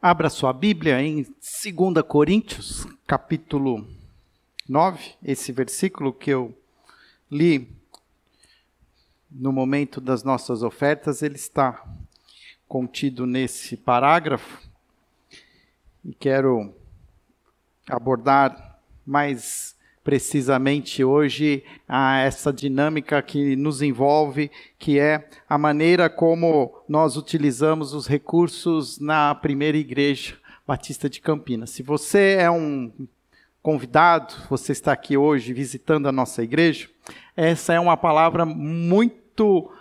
Abra sua Bíblia em 2 Coríntios, capítulo 9, esse versículo que eu li no momento das nossas ofertas, ele está contido nesse parágrafo e quero abordar mais precisamente hoje essa dinâmica que nos envolve, que é a maneira como nós utilizamos os recursos na primeira igreja batista de Campinas. Se você é um convidado, você está aqui hoje visitando a nossa igreja, essa é uma palavra muito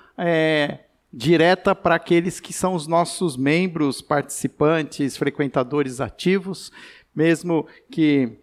direta para aqueles que são os nossos membros, participantes, frequentadores ativos, mesmo que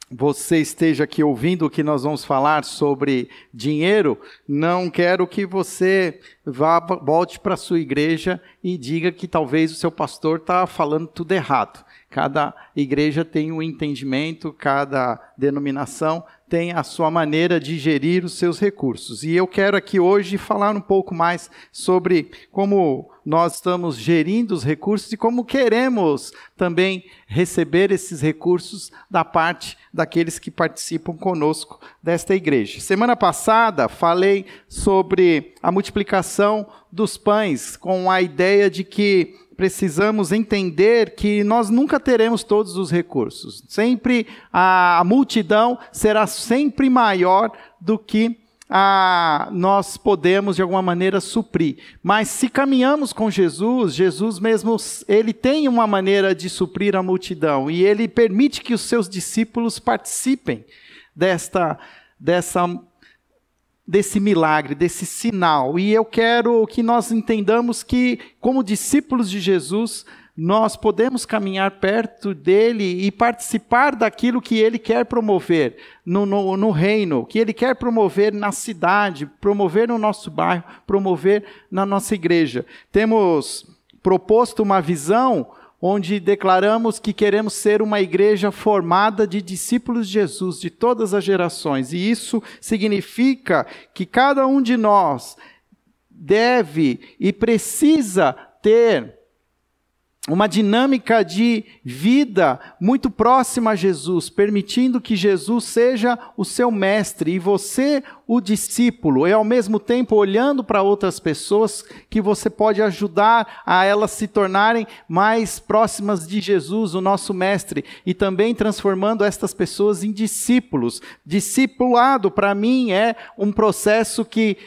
você esteja aqui ouvindo o que nós vamos falar sobre dinheiro, não quero que você volte para a sua igreja e diga que talvez o seu pastor está falando tudo errado. Cada igreja tem um entendimento, cada denominação tem a sua maneira de gerir os seus recursos. E eu quero aqui hoje falar um pouco mais sobre como nós estamos gerindo os recursos e como queremos também receber esses recursos da parte daqueles que participam conosco desta igreja. Semana passada falei sobre a multiplicação dos pães, com a ideia de que precisamos entender que nós nunca teremos todos os recursos. Sempre a multidão será sempre maior do que nós podemos de alguma maneira suprir. Mas se caminhamos com Jesus, Jesus mesmo, ele tem uma maneira de suprir a multidão e ele permite que os seus discípulos participem desse milagre, desse sinal. E eu quero que nós entendamos que, como discípulos de Jesus, nós podemos caminhar perto dele e participar daquilo que ele quer promover no reino, que ele quer promover na cidade, promover no nosso bairro, promover na nossa igreja. Temos proposto uma visão onde declaramos que queremos ser uma igreja formada de discípulos de Jesus, de todas as gerações. E isso significa que cada um de nós deve e precisa ter uma dinâmica de vida muito próxima a Jesus, permitindo que Jesus seja o seu mestre e você o discípulo, e ao mesmo tempo olhando para outras pessoas que você pode ajudar a elas se tornarem mais próximas de Jesus, o nosso mestre, e também transformando estas pessoas em discípulos. Discipulado, para mim, é um processo que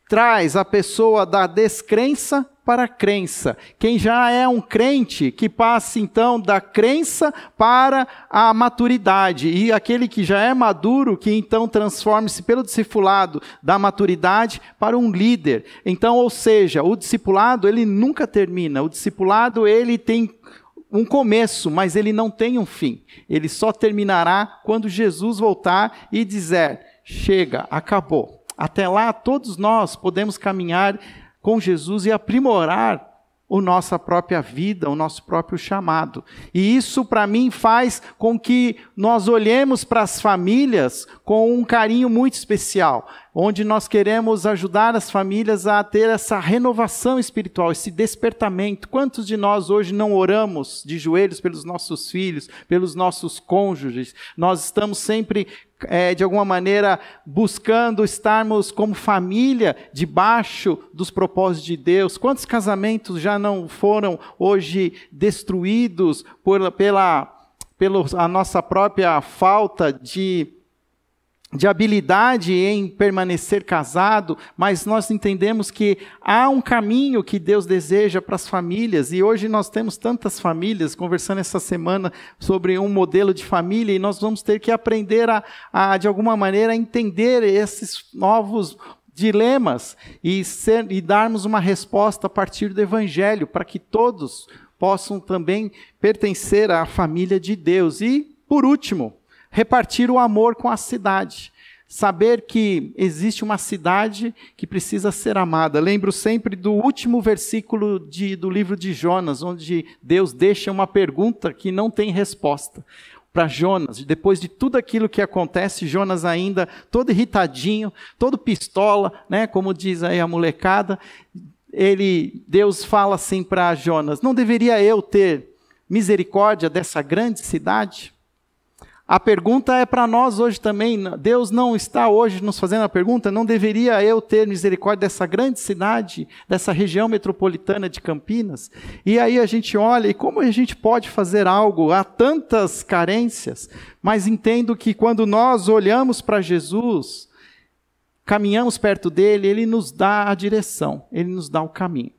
traz a pessoa da descrença para a crença. Quem já é um crente, que passa então da crença para a maturidade. E aquele que já é maduro, que então transforme-se pelo discipulado da maturidade para um líder. Então, ou seja, o discipulado ele nunca termina. O discipulado ele tem um começo, mas ele não tem um fim. Ele só terminará quando Jesus voltar e dizer, chega, acabou. Até lá, todos nós podemos caminhar com Jesus e aprimorar a nossa própria vida, o nosso próprio chamado. E isso, para mim, faz com que nós olhemos para as famílias com um carinho muito especial, onde nós queremos ajudar as famílias a ter essa renovação espiritual, esse despertamento. Quantos de nós hoje não oramos de joelhos pelos nossos filhos, pelos nossos cônjuges? Nós estamos sempre de alguma maneira, buscando estarmos como família debaixo dos propósitos de Deus. Quantos casamentos já não foram hoje destruídos pela nossa própria falta de habilidade em permanecer casado, mas nós entendemos que há um caminho que Deus deseja para as famílias, e hoje nós temos tantas famílias, conversando essa semana sobre um modelo de família, e nós vamos ter que aprender de alguma maneira, entender esses novos dilemas e darmos uma resposta a partir do Evangelho, para que todos possam também pertencer à família de Deus. E, por último, repartir o amor com a cidade. Saber que existe uma cidade que precisa ser amada. Lembro sempre do último versículo do livro de Jonas, onde Deus deixa uma pergunta que não tem resposta para Jonas. Depois de tudo aquilo que acontece, Jonas ainda todo irritadinho, todo pistola, né, como diz aí a molecada, Deus fala assim para Jonas: não deveria eu ter misericórdia dessa grande cidade? A pergunta é para nós hoje também. Deus não está hoje nos fazendo a pergunta: não deveria eu ter misericórdia dessa grande cidade, dessa região metropolitana de Campinas? E aí a gente olha, e como a gente pode fazer algo? Há tantas carências, mas entendo que quando nós olhamos para Jesus, caminhamos perto dele, ele nos dá a direção, ele nos dá o caminho.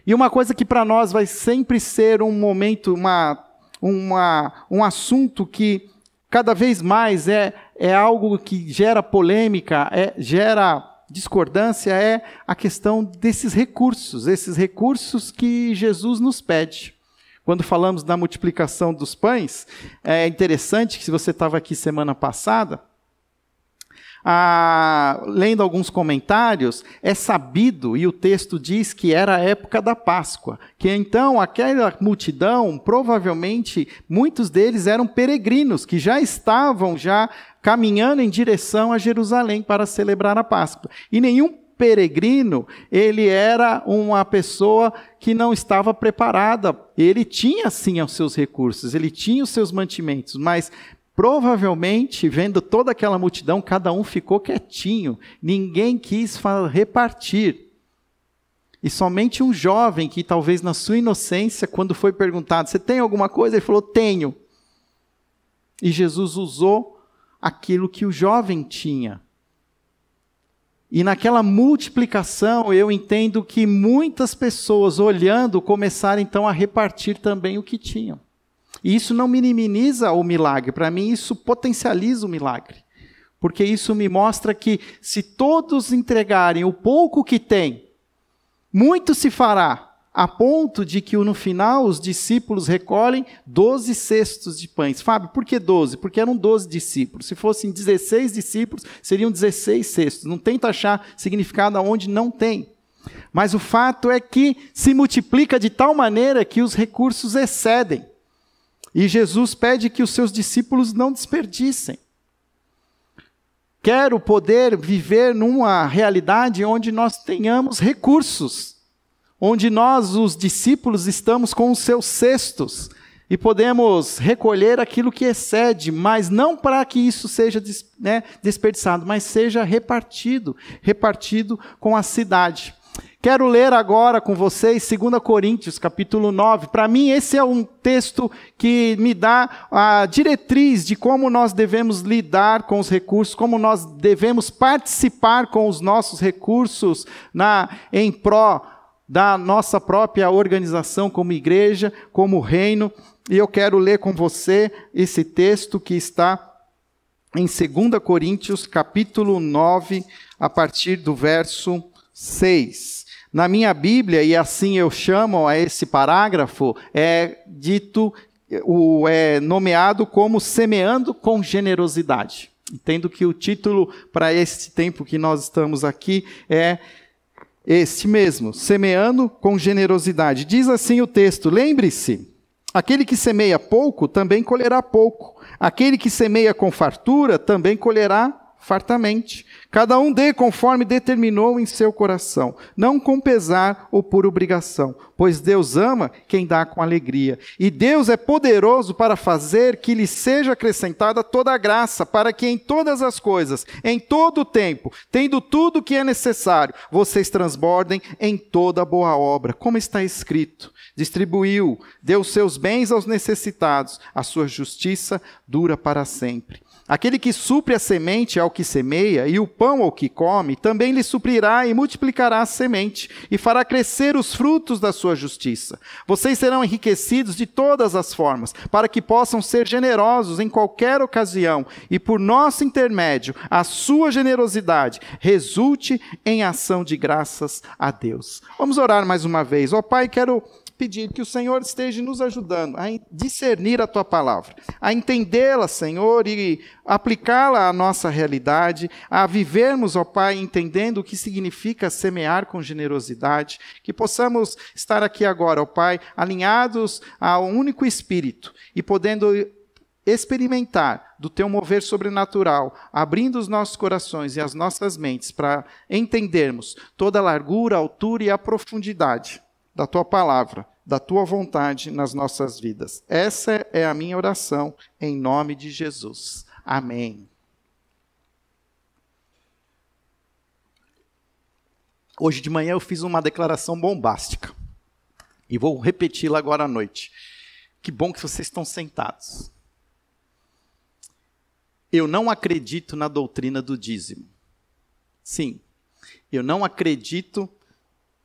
E uma coisa que para nós vai sempre ser um momento, um assunto que cada vez mais é algo que gera polêmica, gera discordância, é a questão desses recursos, esses recursos que Jesus nos pede. Quando falamos da multiplicação dos pães, é interessante que, se você estava aqui semana passada, lendo alguns comentários, é sabido, e o texto diz que era a época da Páscoa, que então aquela multidão, provavelmente, muitos deles eram peregrinos, que já estavam caminhando em direção a Jerusalém para celebrar a Páscoa. E nenhum peregrino, ele era uma pessoa que não estava preparada. Ele tinha sim os seus recursos, ele tinha os seus mantimentos, mas provavelmente, vendo toda aquela multidão, cada um ficou quietinho, ninguém quis repartir. E somente um jovem que, talvez na sua inocência, quando foi perguntado: você tem alguma coisa? Ele falou: tenho. E Jesus usou aquilo que o jovem tinha. E naquela multiplicação, eu entendo que muitas pessoas, olhando, começaram então a repartir também o que tinham. E isso não minimiza o milagre, para mim isso potencializa o milagre. Porque isso me mostra que, se todos entregarem o pouco que têm, muito se fará, a ponto de que no final os discípulos recolhem 12 cestos de pães. Fábio, por que 12? Porque eram 12 discípulos. Se fossem 16 discípulos, seriam 16 cestos. Não tenta achar significado onde não tem. Mas o fato é que se multiplica de tal maneira que os recursos excedem. E Jesus pede que os seus discípulos não desperdicem. Quero poder viver numa realidade onde nós tenhamos recursos, onde nós, os discípulos, estamos com os seus cestos e podemos recolher aquilo que excede, mas não para que isso seja desperdiçado, mas seja repartido com a cidade. Quero ler agora com vocês 2 Coríntios, capítulo 9. Para mim, esse é um texto que me dá a diretriz de como nós devemos lidar com os recursos, como nós devemos participar com os nossos recursos em pró da nossa própria organização como igreja, como reino. E eu quero ler com você esse texto que está em 2 Coríntios, capítulo 9, a partir do verso 6. Na minha Bíblia, e assim eu chamo a esse parágrafo, é nomeado como Semeando com Generosidade. Entendo que o título para esse tempo que nós estamos aqui é este mesmo, Semeando com Generosidade. Diz assim o texto: lembre-se, aquele que semeia pouco também colherá pouco. Aquele que semeia com fartura também colherá fartamente. Cada um dê conforme determinou em seu coração, não com pesar ou por obrigação, pois Deus ama quem dá com alegria. E Deus é poderoso para fazer que lhe seja acrescentada toda a graça, para que em todas as coisas, em todo o tempo, tendo tudo o que é necessário, vocês transbordem em toda boa obra. Como está escrito: distribuiu, deu seus bens aos necessitados, a sua justiça dura para sempre. Aquele que supre a semente ao que semeia e o pão ao que come, também lhe suprirá e multiplicará a semente e fará crescer os frutos da sua justiça. Vocês serão enriquecidos de todas as formas, para que possam ser generosos em qualquer ocasião e, por nosso intermédio, a sua generosidade resulte em ação de graças a Deus. Vamos orar mais uma vez. Ó Pai, quero pedir que o Senhor esteja nos ajudando a discernir a Tua palavra, a entendê-la, Senhor, e aplicá-la à nossa realidade, a vivermos, ó Pai, entendendo o que significa semear com generosidade, que possamos estar aqui agora, ó Pai, alinhados ao único Espírito e podendo experimentar do teu mover sobrenatural, abrindo os nossos corações e as nossas mentes para entendermos toda a largura, a altura e a profundidade da tua palavra, da tua vontade nas nossas vidas. Essa é a minha oração em nome de Jesus. Amém. Hoje de manhã eu fiz uma declaração bombástica e vou repeti-la agora à noite. Que bom que vocês estão sentados. Eu não acredito na doutrina do dízimo. Sim, eu não acredito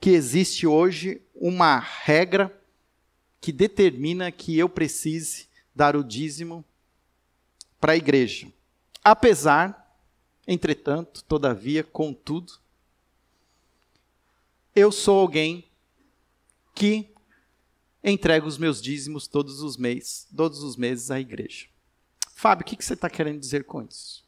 que existe hoje uma regra que determina que eu precise dar o dízimo para a igreja. Apesar, entretanto, todavia, contudo, eu sou alguém que entrega os meus dízimos todos os meses à igreja. Fábio, o que você está querendo dizer com isso?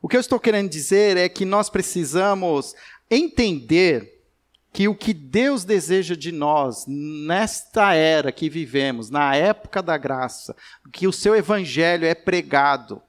O que eu estou querendo dizer é que nós precisamos entender que o que Deus deseja de nós, nesta era que vivemos, na época da graça, que o seu evangelho é pregado,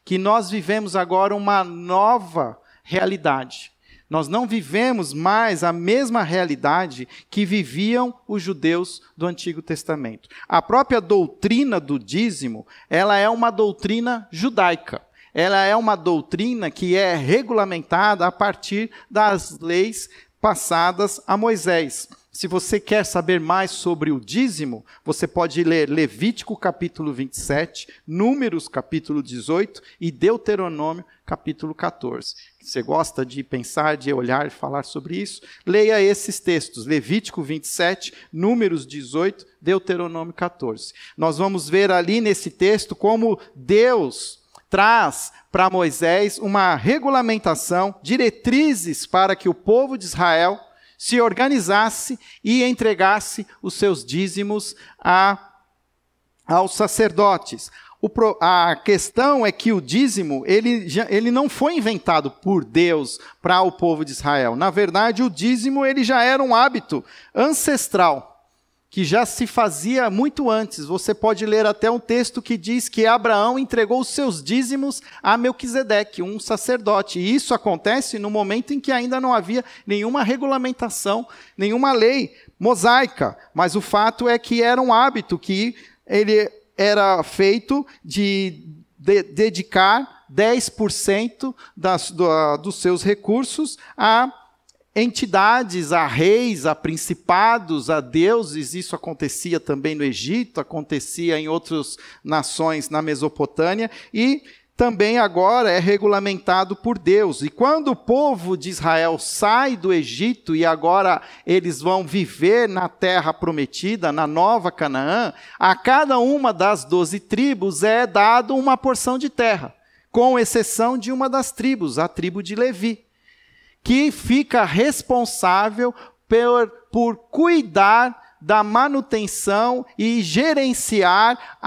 que nós vivemos agora uma nova realidade. Nós não vivemos mais a mesma realidade que viviam os judeus do Antigo Testamento. A própria doutrina do dízimo, ela é uma doutrina judaica. Ela é uma doutrina que é regulamentada a partir das leis passadas a Moisés. Se você quer saber mais sobre o dízimo, você pode ler Levítico capítulo 27, Números capítulo 18 e Deuteronômio capítulo 14. Você gosta de pensar, de olhar e falar sobre isso? Leia esses textos, Levítico 27, Números 18, Deuteronômio 14. Nós vamos ver ali nesse texto como Deus traz para Moisés uma regulamentação, diretrizes para que o povo de Israel se organizasse e entregasse os seus dízimos aos sacerdotes. A questão é que o dízimo, ele não foi inventado por Deus para o povo de Israel. Na verdade, o dízimo ele já era um hábito ancestral, que já se fazia muito antes. Você pode ler até um texto que diz que Abraão entregou os seus dízimos a Melquisedeque, um sacerdote. E isso acontece no momento em que ainda não havia nenhuma regulamentação, nenhuma lei mosaica. Mas o fato é que era um hábito que ele era feito de dedicar 10% dos seus recursos a entidades, a reis, a principados, a deuses. Isso acontecia também no Egito, acontecia em outras nações na Mesopotâmia e também agora é regulamentado por Deus. E quando o povo de Israel sai do Egito e agora eles vão viver na terra prometida, na nova Canaã, a cada uma das 12 tribos é dado uma porção de terra, com exceção de uma das tribos, a tribo de Levi, que fica responsável por cuidar da manutenção e gerenciar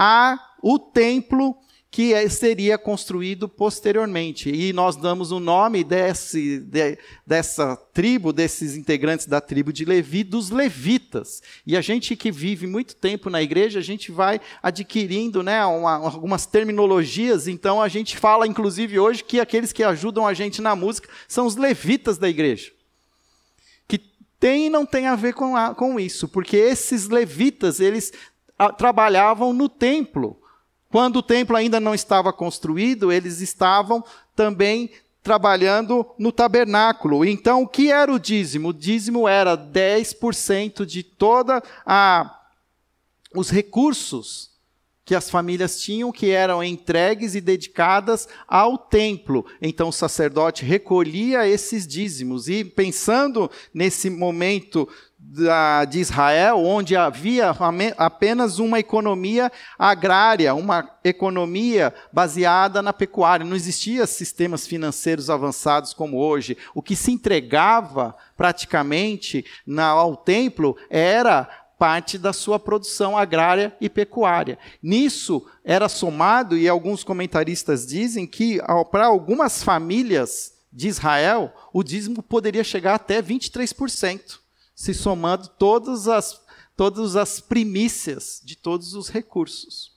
o templo que seria construído posteriormente. E nós damos o nome dessa tribo, desses integrantes da tribo de Levi, dos levitas. E a gente que vive muito tempo na igreja, a gente vai adquirindo, né, algumas terminologias. Então a gente fala, inclusive hoje, que aqueles que ajudam a gente na música são os levitas da igreja. Que tem e não tem a ver com isso, porque esses levitas, eles trabalhavam no templo. Quando o templo ainda não estava construído, eles estavam também trabalhando no tabernáculo. Então, o que era o dízimo? O dízimo era 10% de todos os recursos que as famílias tinham, que eram entregues e dedicadas ao templo. Então, o sacerdote recolhia esses dízimos. E pensando nesse momento de Israel, onde havia apenas uma economia agrária, uma economia baseada na pecuária. Não existiam sistemas financeiros avançados como hoje. O que se entregava praticamente ao templo era parte da sua produção agrária e pecuária. Nisso era somado, e alguns comentaristas dizem que para algumas famílias de Israel, o dízimo poderia chegar até 23%. Se somando todas as primícias de todos os recursos.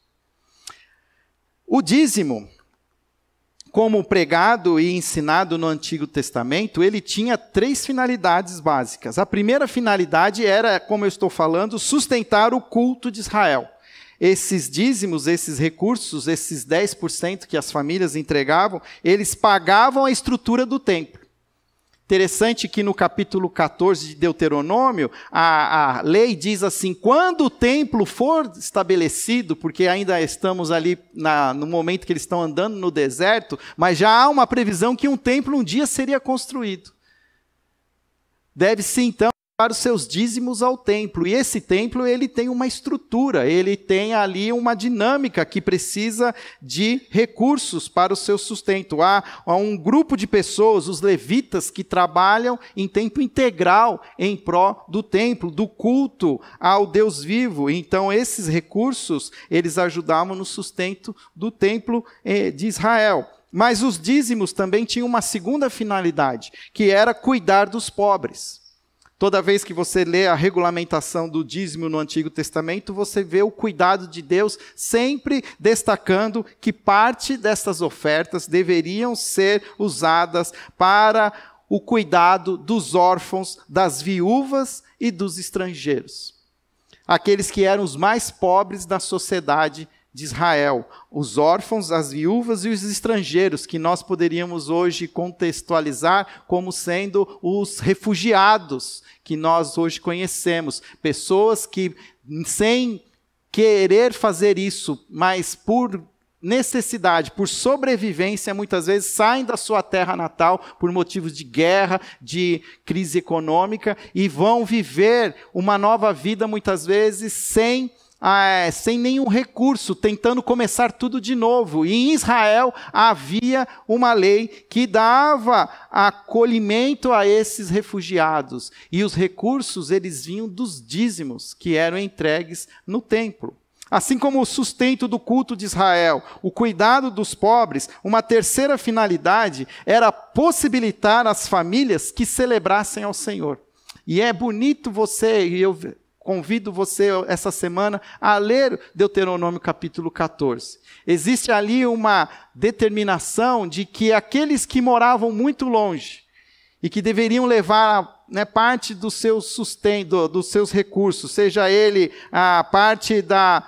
O dízimo, como pregado e ensinado no Antigo Testamento, ele tinha 3 finalidades básicas. A primeira finalidade era, como eu estou falando, sustentar o culto de Israel. Esses dízimos, esses recursos, esses 10% que as famílias entregavam, eles pagavam a estrutura do templo. Interessante que no capítulo 14 de Deuteronômio, a lei diz assim, quando o templo for estabelecido, porque ainda estamos ali no momento que eles estão andando no deserto, mas já há uma previsão que um templo um dia seria construído. Deve-se então para os seus dízimos ao templo, e esse templo ele tem uma estrutura, ele tem ali uma dinâmica que precisa de recursos para o seu sustento. Há um grupo de pessoas, os levitas, que trabalham em tempo integral em pró do templo, do culto ao Deus vivo. Então esses recursos, eles ajudavam no sustento do templo de Israel. Mas os dízimos também tinham uma segunda finalidade, que era cuidar dos pobres. Toda vez que você lê a regulamentação do dízimo no Antigo Testamento, você vê o cuidado de Deus sempre destacando que parte dessas ofertas deveriam ser usadas para o cuidado dos órfãos, das viúvas e dos estrangeiros. Aqueles que eram os mais pobres da sociedade de Israel, os órfãos, as viúvas e os estrangeiros, que nós poderíamos hoje contextualizar como sendo os refugiados que nós hoje conhecemos, pessoas que sem querer fazer isso, mas por necessidade, por sobrevivência, muitas vezes saem da sua terra natal por motivos de guerra, de crise econômica e vão viver uma nova vida muitas vezes sem nenhum recurso, tentando começar tudo de novo. E em Israel havia uma lei que dava acolhimento a esses refugiados. E os recursos, eles vinham dos dízimos que eram entregues no templo. Assim como o sustento do culto de Israel, o cuidado dos pobres, uma terceira finalidade era possibilitar às famílias que celebrassem ao Senhor. E é bonito e eu convido você essa semana a ler Deuteronômio capítulo 14. Existe ali uma determinação de que aqueles que moravam muito longe e que deveriam levar parte do seu sustento, dos seus recursos, seja ele a parte da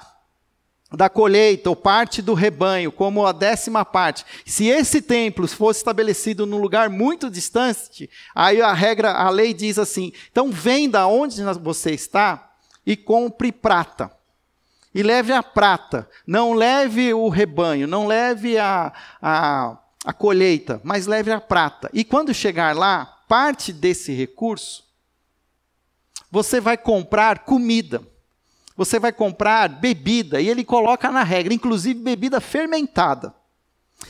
colheita ou parte do rebanho, como a 10ª parte. Se esse templo fosse estabelecido num lugar muito distante, aí a lei diz assim, então venda onde você está e compre prata. E leve a prata, não leve o rebanho, não leve a colheita, mas leve a prata. E quando chegar lá, parte desse recurso, você vai comprar comida. Você vai comprar bebida, e ele coloca na regra, inclusive bebida fermentada.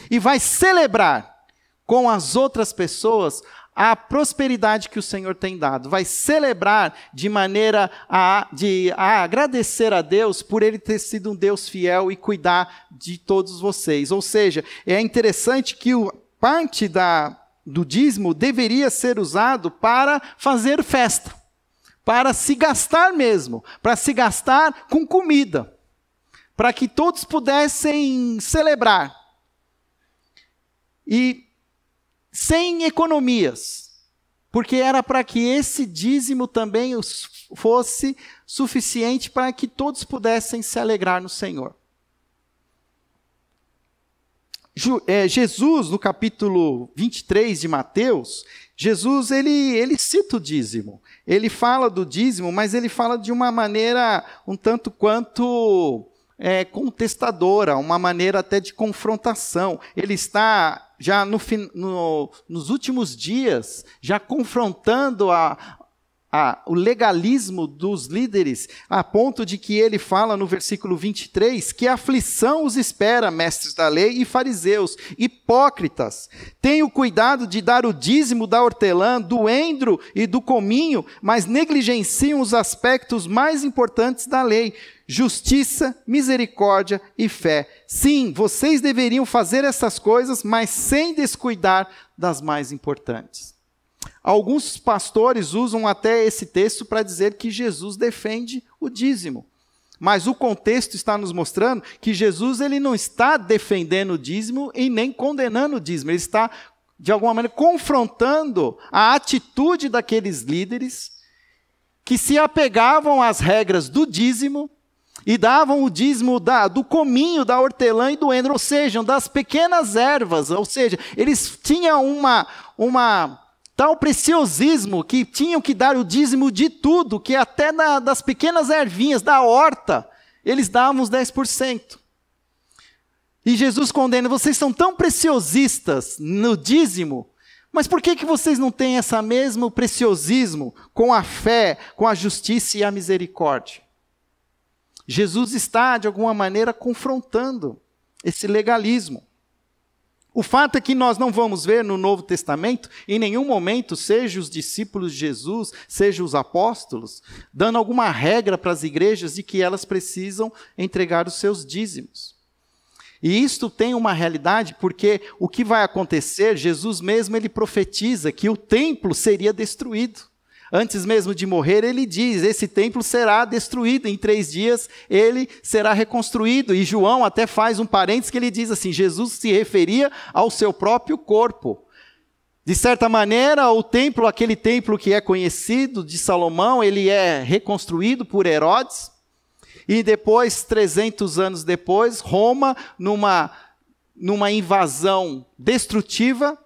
E vai celebrar com as outras pessoas a prosperidade que o Senhor tem dado. Vai celebrar de maneira a agradecer a Deus por Ele ter sido um Deus fiel e cuidar de todos vocês. Ou seja, é interessante que parte do dízimo deveria ser usado para fazer festa. Para se gastar mesmo, para se gastar com comida, para que todos pudessem celebrar. E sem economias, porque era para que esse dízimo também fosse suficiente para que todos pudessem se alegrar no Senhor. Jesus, no capítulo 23 de Mateus, Jesus ele cita o dízimo. Ele fala do dízimo, mas ele fala de uma maneira um tanto quanto contestadora, uma maneira até de confrontação. Ele está já nos últimos dias, já confrontando o legalismo dos líderes, a ponto de que ele fala no versículo 23, que aflição os espera, mestres da lei e fariseus, hipócritas. Tenham cuidado de dar o dízimo da hortelã, do endro e do cominho, mas negligenciam os aspectos mais importantes da lei: justiça, misericórdia e fé. Sim, vocês deveriam fazer essas coisas, mas sem descuidar das mais importantes. Alguns pastores usam até esse texto para dizer que Jesus defende o dízimo. Mas o contexto está nos mostrando que Jesus ele não está defendendo o dízimo e nem condenando o dízimo. Ele está, de alguma maneira, confrontando a atitude daqueles líderes que se apegavam às regras do dízimo e davam o dízimo do cominho, da hortelã e do endro, ou seja, das pequenas ervas. Ou seja, eles tinham uma tal preciosismo que tinham que dar o dízimo de tudo, que até das pequenas ervinhas, da horta, eles davam os 10%. E Jesus condena: vocês são tão preciosistas no dízimo, mas por que vocês não têm esse mesmo preciosismo com a fé, com a justiça e a misericórdia? Jesus está, de alguma maneira, confrontando esse legalismo. O fato é que nós não vamos ver no Novo Testamento, em nenhum momento, seja os discípulos de Jesus, seja os apóstolos, dando alguma regra para as igrejas de que elas precisam entregar os seus dízimos. E isto tem uma realidade porque o que vai acontecer, Jesus mesmo ele profetiza que o templo seria destruído. Antes mesmo de morrer, ele diz: esse templo será destruído, em 3 dias ele será reconstruído. E João até faz um parênteses que ele diz assim: Jesus se referia ao seu próprio corpo. De certa maneira, o templo, aquele templo que é conhecido de Salomão, ele é reconstruído por Herodes. E depois, 300 anos depois, Roma, numa invasão destrutiva,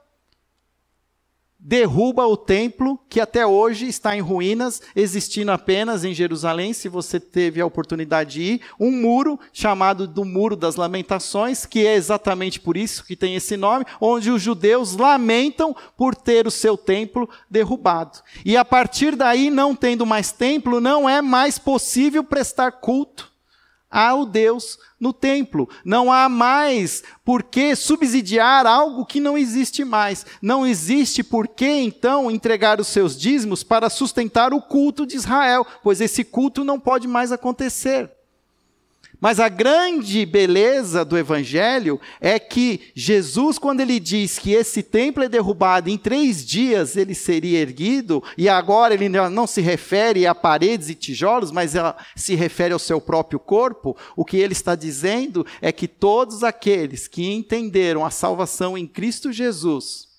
derruba o templo, que até hoje está em ruínas, existindo apenas em Jerusalém, se você teve a oportunidade de ir, um muro chamado do Muro das Lamentações, que é exatamente por isso que tem esse nome, onde os judeus lamentam por ter o seu templo derrubado. E a partir daí, não tendo mais templo, não é mais possível prestar culto ao Deus no templo. Não há mais por que subsidiar algo que não existe mais. Não existe por que, então, entregar os seus dízimos para sustentar o culto de Israel, pois esse culto não pode mais acontecer. Mas a grande beleza do Evangelho é que Jesus, quando ele diz que esse templo é derrubado, em 3 dias ele seria erguido, e agora ele não se refere a paredes e tijolos, mas se refere ao seu próprio corpo, o que ele está dizendo é que todos aqueles que entenderam a salvação em Cristo Jesus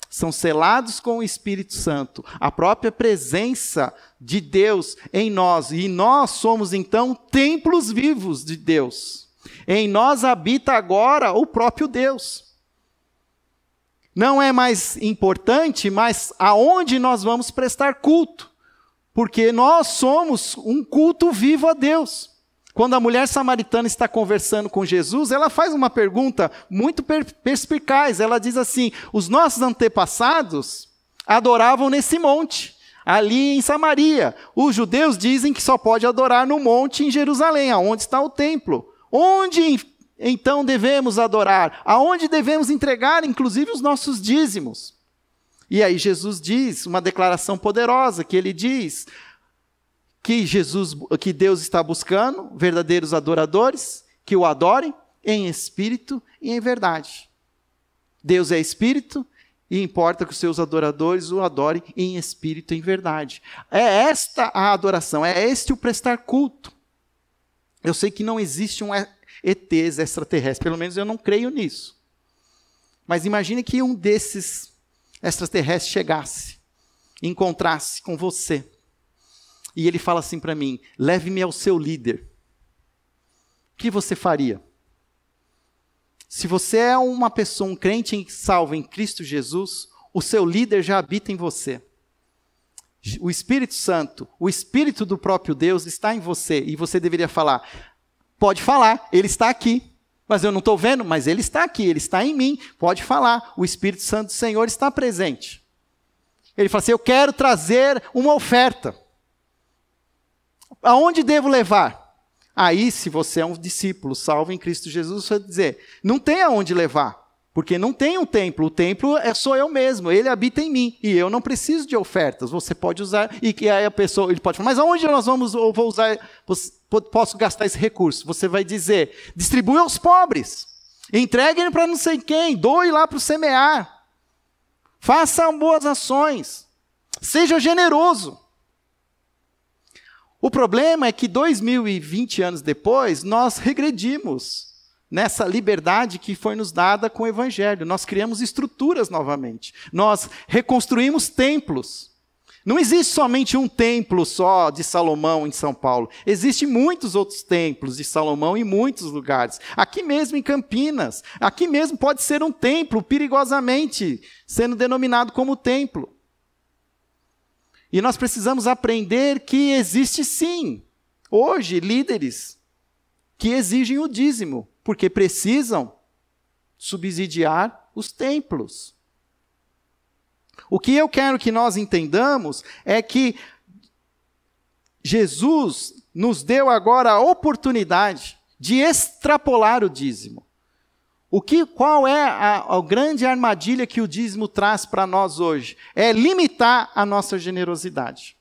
são selados com o Espírito Santo, a própria presença de Deus em nós, e nós somos então templos vivos de Deus. Em nós habita agora o próprio Deus. Não é mais importante, mas aonde nós vamos prestar culto, porque nós somos um culto vivo a Deus. Quando a mulher samaritana está conversando com Jesus, ela faz uma pergunta muito perspicaz. Ela diz assim: os nossos antepassados adoravam nesse monte, ali em Samaria. Os judeus dizem que só pode adorar no monte em Jerusalém, aonde está o templo. Onde então devemos adorar? Aonde devemos entregar, inclusive, os nossos dízimos? E aí Jesus diz uma declaração poderosa, que ele diz que Deus está buscando verdadeiros adoradores, que o adorem em espírito e em verdade. Deus é espírito e importa que os seus adoradores o adorem em espírito e em verdade. É esta a adoração, é este o prestar culto. Eu sei que não existe um ETs extraterrestre, pelo menos eu não creio nisso. Mas imagine que um desses extraterrestres chegasse, encontrasse com você, e ele fala assim para mim: leve-me ao seu líder. O que você faria? Se você é uma pessoa, um crente salvo em Cristo Jesus, o seu líder já habita em você. O Espírito Santo, o Espírito do próprio Deus está em você, e você deveria falar: pode falar, ele está aqui. Mas eu não estou vendo, mas ele está aqui, ele está em mim, pode falar, o Espírito Santo do Senhor está presente. Ele fala assim: eu quero trazer uma oferta. Aonde devo levar? Aí, se você é um discípulo salvo em Cristo Jesus, você vai dizer: não tem aonde levar, porque não tem um templo. O templo sou eu mesmo, ele habita em mim, e eu não preciso de ofertas. Você pode usar, e que aí a pessoa, ele pode falar: mas aonde nós vou usar, posso gastar esse recurso? Você vai dizer: distribui aos pobres, entregue para não sei quem, doe lá para o semear, faça boas ações, seja generoso. O problema é que 2020 anos depois, nós regredimos nessa liberdade que foi nos dada com o Evangelho. Nós criamos estruturas novamente. Nós reconstruímos templos. Não existe somente um templo só de Salomão em São Paulo. Existem muitos outros templos de Salomão em muitos lugares. Aqui mesmo em Campinas. Aqui mesmo pode ser um templo, perigosamente, sendo denominado como templo. E nós precisamos aprender que existe sim, hoje, líderes que exigem o dízimo, porque precisam subsidiar os templos. O que eu quero que nós entendamos é que Jesus nos deu agora a oportunidade de extrapolar o dízimo. Qual é a grande armadilha que o dízimo traz para nós hoje? É limitar a nossa generosidade.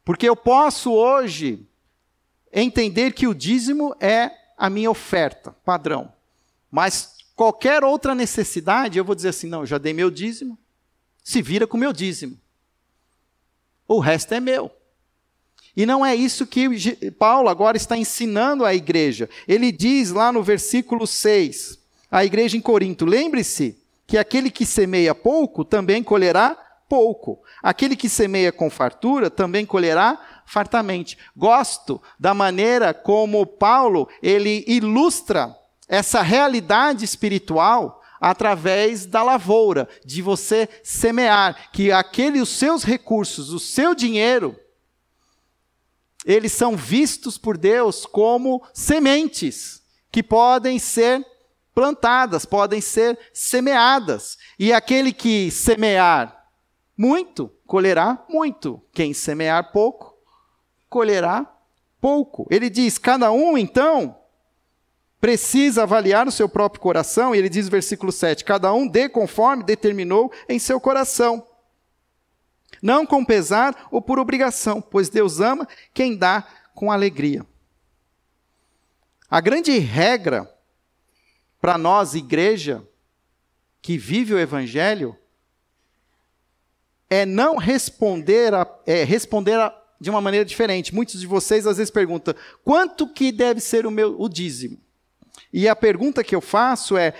Porque eu posso hoje entender que o dízimo é a minha oferta, padrão. Mas qualquer outra necessidade, eu vou dizer assim, não, eu já dei meu dízimo, se vira com o meu dízimo. O resto é meu. E não é isso que Paulo agora está ensinando à igreja. Ele diz lá no versículo 6, a igreja em Corinto, lembre-se que aquele que semeia pouco também colherá pouco. Aquele que semeia com fartura também colherá fartamente. Gosto da maneira como Paulo ele ilustra essa realidade espiritual através da lavoura, de você semear, que os seus recursos, o seu dinheiro, eles são vistos por Deus como sementes que podem ser plantadas, podem ser semeadas. E aquele que semear muito, colherá muito. Quem semear pouco, colherá pouco. Ele diz, cada um, então, precisa avaliar o seu próprio coração. E ele diz no versículo 7, cada um dê conforme determinou em seu coração. Não com pesar ou por obrigação, pois Deus ama quem dá com alegria. A grande regra para nós, igreja, que vive o Evangelho, é não responder, de uma maneira diferente. Muitos de vocês às vezes perguntam, quanto que deve ser o dízimo? E a pergunta que eu faço é,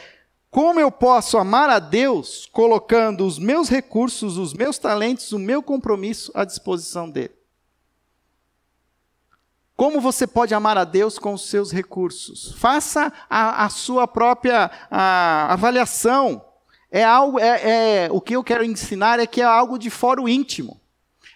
como eu posso amar a Deus colocando os meus recursos, os meus talentos, o meu compromisso à disposição dele? Como você pode amar a Deus com os seus recursos? Faça a sua própria avaliação. O que eu quero ensinar é que é algo de fora o íntimo.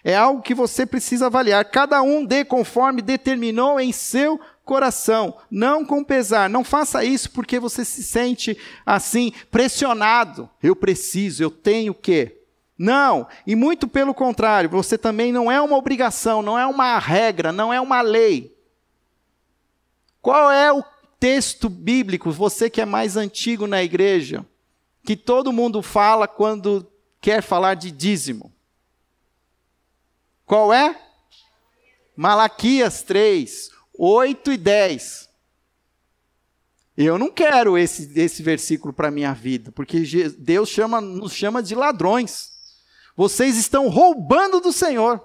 É algo que você precisa avaliar. Cada um dê conforme determinou em seu coração, não com pesar. Não faça isso porque você se sente assim, pressionado. Eu preciso, eu tenho que. Não, e muito pelo contrário, você também não é uma obrigação, não é uma regra, não é uma lei. Qual é o texto bíblico, você que é mais antigo na igreja, que todo mundo fala quando quer falar de dízimo? Qual é? Malaquias 3, 8 e 10. Eu não quero esse versículo para a minha vida, porque Deus nos chama de ladrões. Vocês estão roubando do Senhor.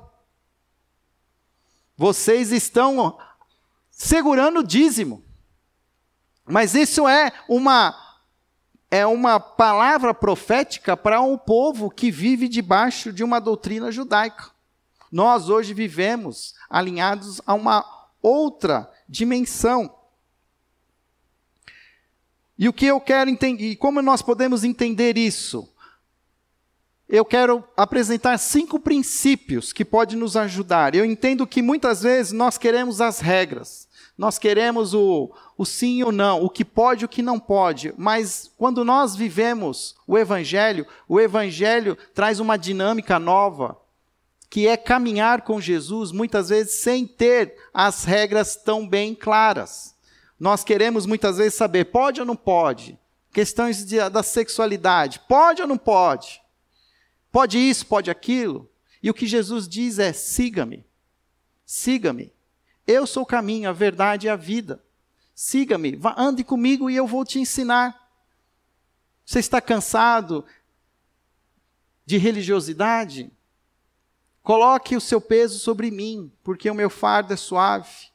Vocês estão segurando o dízimo. Mas isso é uma palavra profética para um povo que vive debaixo de uma doutrina judaica. Nós hoje vivemos alinhados a uma outra dimensão. E o que eu quero entender, e como nós podemos entender isso? Eu quero apresentar 5 princípios que podem nos ajudar. Eu entendo que muitas vezes nós queremos as regras. Nós queremos o sim e o não, o que pode e o que não pode. Mas quando nós vivemos o Evangelho traz uma dinâmica nova, que é caminhar com Jesus, muitas vezes sem ter as regras tão bem claras. Nós queremos muitas vezes saber, pode ou não pode? Questões da sexualidade, pode ou não pode? Pode isso, pode aquilo. E o que Jesus diz é, siga-me. Siga-me. Eu sou o caminho, a verdade e a vida. Siga-me, ande comigo e eu vou te ensinar. Você está cansado de religiosidade? Coloque o seu peso sobre mim, porque o meu fardo é suave.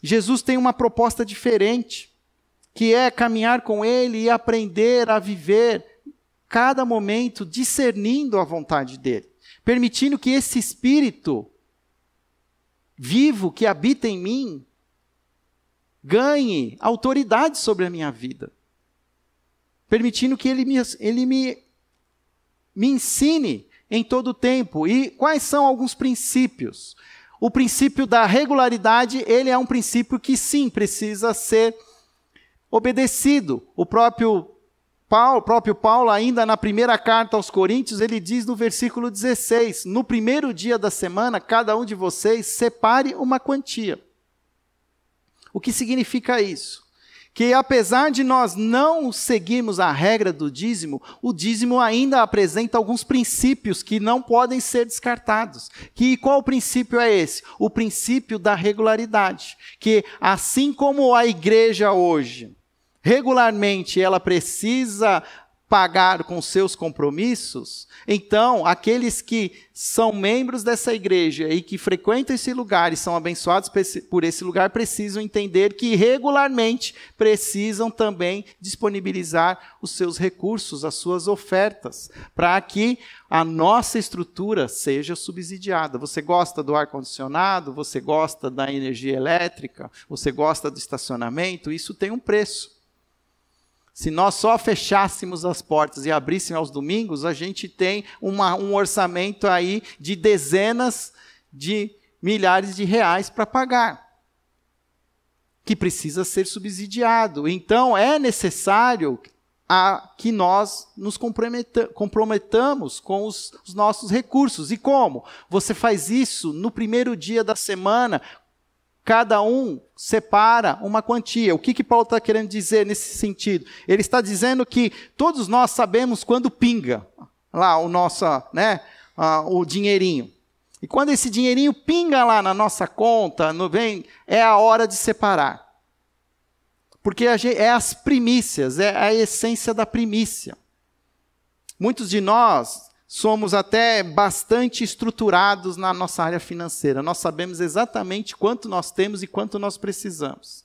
Jesus tem uma proposta diferente, que é caminhar com Ele e aprender a viver cada momento discernindo a vontade dEle, permitindo que esse Espírito vivo que habita em mim ganhe autoridade sobre a minha vida, permitindo que Ele me ensine em todo o tempo. E quais são alguns princípios? O princípio da regularidade, ele é um princípio que sim, precisa ser obedecido. O próprio Paulo, ainda na primeira carta aos Coríntios, ele diz no versículo 16, no primeiro dia da semana, cada um de vocês separe uma quantia. O que significa isso? Que apesar de nós não seguirmos a regra do dízimo, o dízimo ainda apresenta alguns princípios que não podem ser descartados. Qual princípio é esse? O princípio da regularidade. Que assim como a igreja hoje, regularmente ela precisa pagar com seus compromissos, então aqueles que são membros dessa igreja e que frequentam esse lugar e são abençoados por esse lugar precisam entender que regularmente precisam também disponibilizar os seus recursos, as suas ofertas, para que a nossa estrutura seja subsidiada. Você gosta do ar-condicionado? Você gosta da energia elétrica? Você gosta do estacionamento? Isso tem um preço. Se nós só fechássemos as portas e abríssemos aos domingos, a gente tem um orçamento aí de dezenas de milhares de reais para pagar, que precisa ser subsidiado. Então, é necessário que nós nos comprometamos com os nossos recursos. E como? Você faz isso no primeiro dia da semana. Cada um separa uma quantia. O que Paulo está querendo dizer nesse sentido? Ele está dizendo que todos nós sabemos quando pinga lá o dinheirinho. E quando esse dinheirinho pinga lá na nossa conta, é a hora de separar. Porque é as primícias, é a essência da primícia. Muitos de nós somos até bastante estruturados na nossa área financeira. Nós sabemos exatamente quanto nós temos e quanto nós precisamos.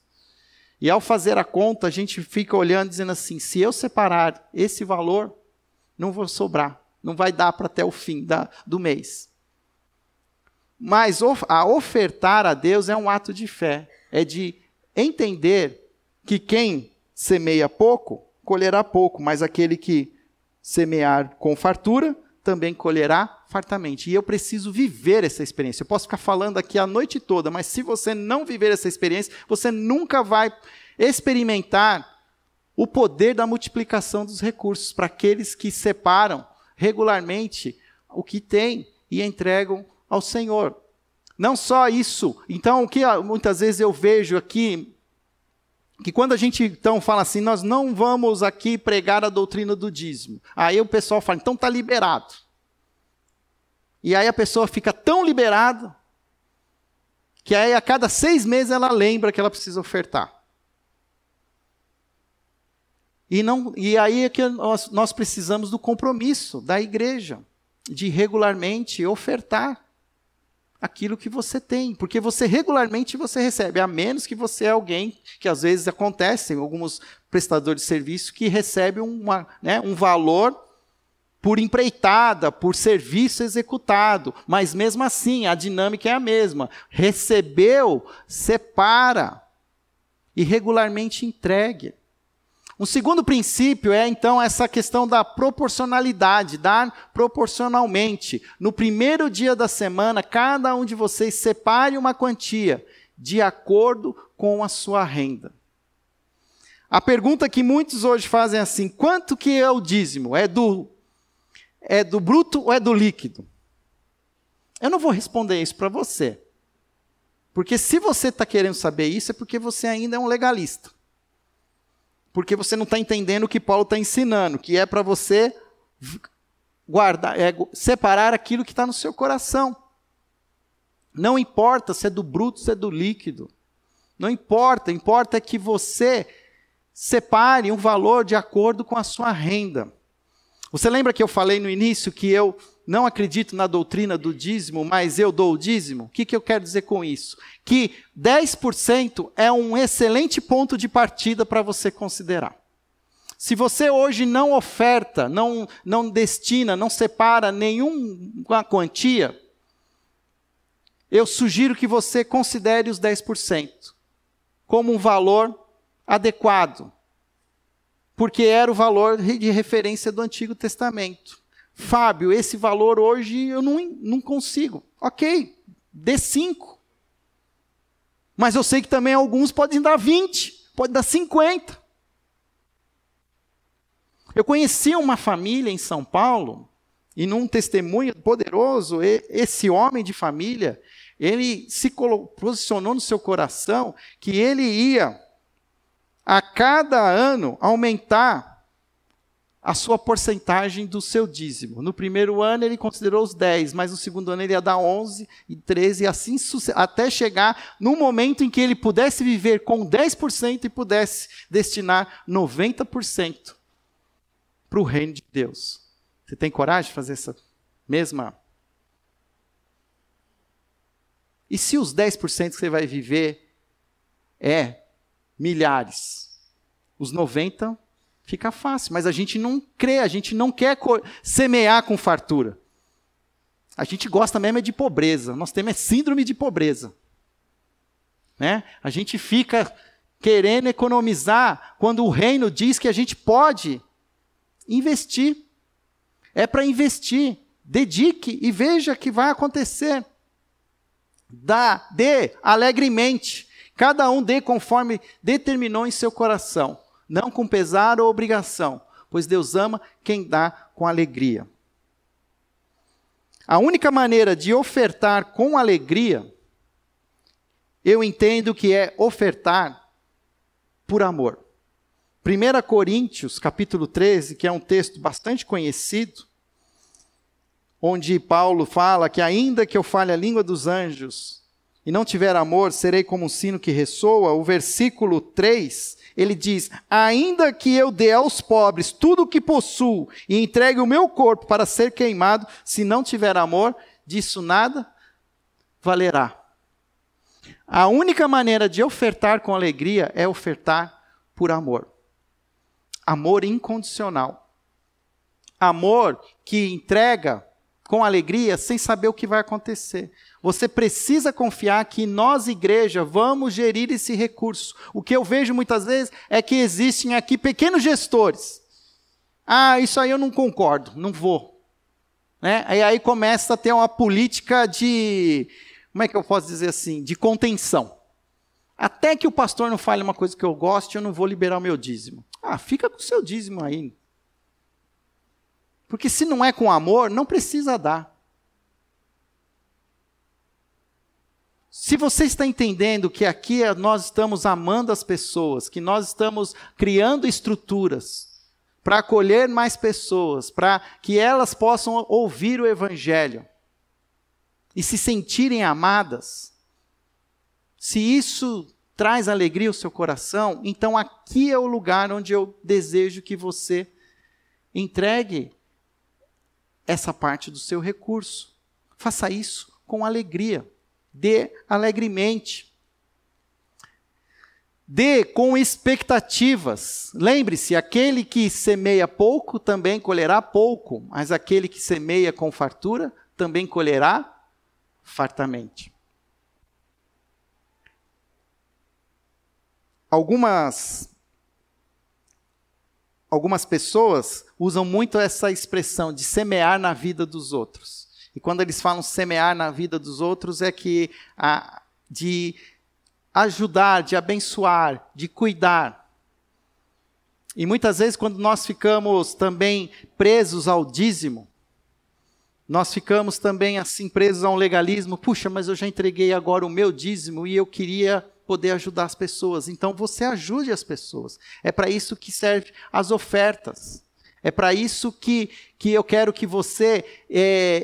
E ao fazer a conta, a gente fica olhando dizendo assim, se eu separar esse valor, não vou sobrar, não vai dar para até o fim do mês. Mas a ofertar a Deus é um ato de fé, é de entender que quem semeia pouco, colherá pouco, mas aquele que semear com fartura, também colherá fartamente. E eu preciso viver essa experiência. Eu posso ficar falando aqui a noite toda, mas se você não viver essa experiência, você nunca vai experimentar o poder da multiplicação dos recursos para aqueles que separam regularmente o que têm e entregam ao Senhor. Não só isso. Então, o que muitas vezes eu vejo aqui, que quando a gente então fala assim, nós não vamos aqui pregar a doutrina do dízimo. Aí o pessoal fala, então está liberado. E aí a pessoa fica tão liberada, que aí a cada 6 meses ela lembra que ela precisa ofertar. E aí é que nós precisamos do compromisso da igreja, de regularmente ofertar aquilo que você tem, porque regularmente você recebe, a menos que você é alguém, que às vezes acontece, alguns prestadores de serviço que recebem um valor por empreitada, por serviço executado, mas mesmo assim a dinâmica é a mesma. Recebeu, separa e regularmente entregue. Um segundo princípio é, então, essa questão da proporcionalidade, dar proporcionalmente. No primeiro dia da semana, cada um de vocês separe uma quantia de acordo com a sua renda. A pergunta que muitos hoje fazem é assim, quanto que é o dízimo? É do bruto ou é do líquido? Eu não vou responder isso para você. Porque se você está querendo saber isso, é porque você ainda é um legalista. Porque você não está entendendo o que Paulo está ensinando, que é para você separar aquilo que está no seu coração. Não importa se é do bruto, se é do líquido. Não importa, importa é que você separe um valor de acordo com a sua renda. Você lembra que eu falei no início que eu não acredito na doutrina do dízimo, mas eu dou o dízimo. O que eu quero dizer com isso? Que 10% é um excelente ponto de partida para você considerar. Se você hoje não oferta, não destina, não separa nenhuma quantia, eu sugiro que você considere os 10% como um valor adequado, porque era o valor de referência do Antigo Testamento. Fábio, esse valor hoje eu não consigo. Ok, dê 5. Mas eu sei que também alguns podem dar 20, pode dar 50. Eu conheci uma família em São Paulo, e num testemunho poderoso, esse homem de família, ele se posicionou no seu coração que ele ia, a cada ano, aumentar a sua porcentagem do seu dízimo. No primeiro ano ele considerou os 10, mas no segundo ano ele ia dar 11 e 13, e assim até chegar no momento em que ele pudesse viver com 10% e pudesse destinar 90% para o reino de Deus. Você tem coragem de fazer essa mesma? E se os 10% que você vai viver é milhares, os 90% fica fácil, mas a gente não crê, a gente não quer semear com fartura. A gente gosta mesmo de pobreza, nós temos síndrome de pobreza. Né? A gente fica querendo economizar quando o reino diz que a gente pode investir. É para investir, dedique e veja que vai acontecer. Dê alegremente, cada um dê conforme determinou em seu coração, não com pesar ou obrigação, pois Deus ama quem dá com alegria. A única maneira de ofertar com alegria, eu entendo que é ofertar por amor. 1 Coríntios, capítulo 13, que é um texto bastante conhecido, onde Paulo fala que ainda que eu fale a língua dos anjos e não tiver amor, serei como um sino que ressoa. O versículo 3, ele diz, ainda que eu dê aos pobres tudo o que possuo e entregue o meu corpo para ser queimado, se não tiver amor, disso nada valerá. A única maneira de ofertar com alegria é ofertar por amor. Amor incondicional. Amor que entrega com alegria, sem saber o que vai acontecer. Você precisa confiar que nós, igreja, vamos gerir esse recurso. O que eu vejo muitas vezes é que existem aqui pequenos gestores. Ah, isso aí eu não concordo, não vou. Né? E aí começa a ter uma política de, como é que eu posso dizer assim, de contenção. Até que o pastor não fale uma coisa que eu gosto, eu não vou liberar o meu dízimo. Ah, fica com o seu dízimo aí. Porque se não é com amor, não precisa dar. Se você está entendendo que aqui nós estamos amando as pessoas, que nós estamos criando estruturas para acolher mais pessoas, para que elas possam ouvir o Evangelho e se sentirem amadas, se isso traz alegria ao seu coração, então aqui é o lugar onde eu desejo que você entregue essa parte do seu recurso. Faça isso com alegria. Dê alegremente. Dê com expectativas. Lembre-se, aquele que semeia pouco também colherá pouco, mas aquele que semeia com fartura também colherá fartamente. Algumas pessoas usam muito essa expressão de semear na vida dos outros. E quando eles falam semear na vida dos outros, é que de ajudar, de abençoar, de cuidar. E muitas vezes, quando nós ficamos também presos ao dízimo, nós ficamos também assim presos a um legalismo. Puxa, mas eu já entreguei agora o meu dízimo e eu queria poder ajudar as pessoas. Então você ajude as pessoas. É para isso que servem as ofertas. É para isso que eu quero que você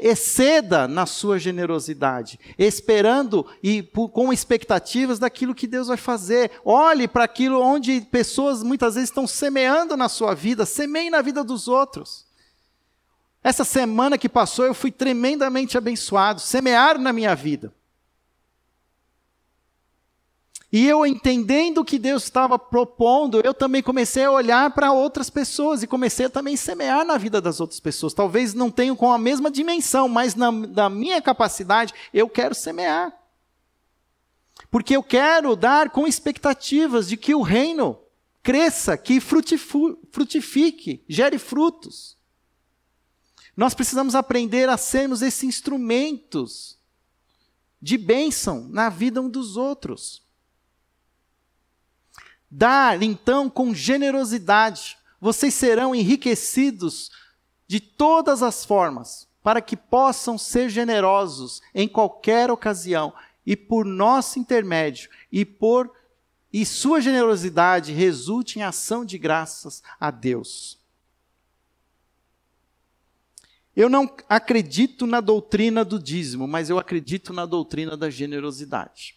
exceda na sua generosidade, esperando e com expectativas daquilo que Deus vai fazer. Olhe para aquilo onde pessoas muitas vezes estão semeando na sua vida, semeie na vida dos outros. Essa semana que passou eu fui tremendamente abençoado, semearam na minha vida. E eu entendendo o que Deus estava propondo, eu também comecei a olhar para outras pessoas e comecei a também semear na vida das outras pessoas. Talvez não tenham com a mesma dimensão, mas na minha capacidade, eu quero semear. Porque eu quero dar com expectativas de que o reino cresça, que frutifique, gere frutos. Nós precisamos aprender a sermos esses instrumentos de bênção na vida um dos outros. Dar, então, com generosidade. Vocês serão enriquecidos de todas as formas, para que possam ser generosos em qualquer ocasião, e por nosso intermédio, e sua generosidade resulte em ação de graças a Deus. Eu não acredito na doutrina do dízimo, mas eu acredito na doutrina da generosidade.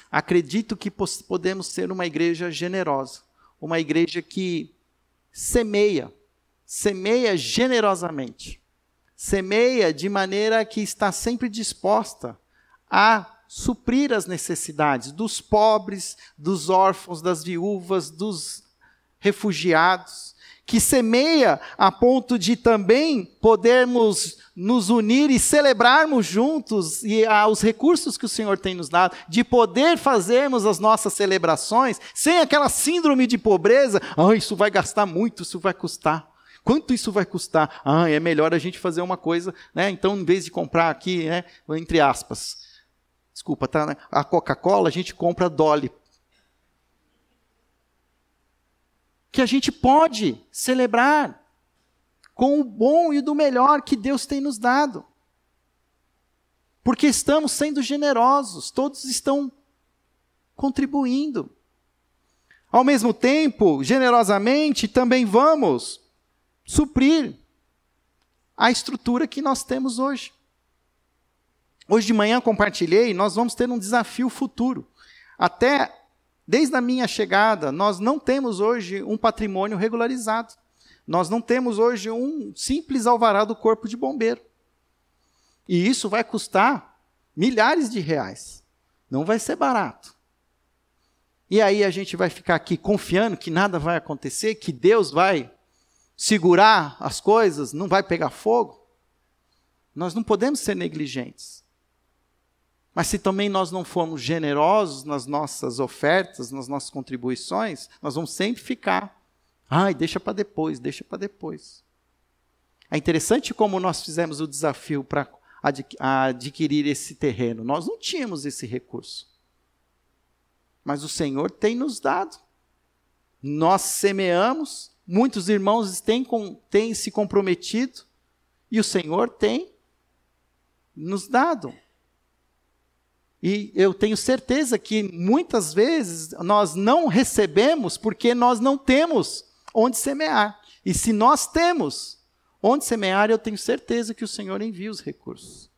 Acredito que podemos ser uma igreja generosa, uma igreja que semeia generosamente, semeia de maneira que está sempre disposta a suprir as necessidades dos pobres, dos órfãos, das viúvas, dos refugiados, que semeia a ponto de também podermos nos unir e celebrarmos juntos os recursos que o Senhor tem nos dado, de poder fazermos as nossas celebrações sem aquela síndrome de pobreza. Isso vai gastar muito, isso vai custar. Quanto isso vai custar? É melhor a gente fazer uma coisa, né? Então, em vez de comprar aqui, né, entre aspas, desculpa, tá, né? A Coca-Cola, a gente compra Dolly. Que a gente pode celebrar com o bom e do melhor que Deus tem nos dado. Porque estamos sendo generosos, todos estão contribuindo. Ao mesmo tempo, generosamente, também vamos suprir a estrutura que nós temos hoje. Hoje de manhã compartilhei, nós vamos ter um desafio futuro. Desde a minha chegada, nós não temos hoje um patrimônio regularizado. Nós não temos hoje um simples alvará do Corpo de Bombeiro. E isso vai custar milhares de reais. Não vai ser barato. E aí a gente vai ficar aqui confiando que nada vai acontecer, que Deus vai segurar as coisas, não vai pegar fogo. Nós não podemos ser negligentes. Mas se também nós não formos generosos nas nossas ofertas, nas nossas contribuições, nós vamos sempre ficar, deixa para depois, deixa para depois. É interessante como nós fizemos o desafio para adquirir esse terreno. Nós não tínhamos esse recurso. Mas o Senhor tem nos dado. Nós semeamos, muitos irmãos têm se comprometido, e o Senhor tem nos dado. E eu tenho certeza que muitas vezes nós não recebemos porque nós não temos onde semear. E se nós temos onde semear, eu tenho certeza que o Senhor envia os recursos.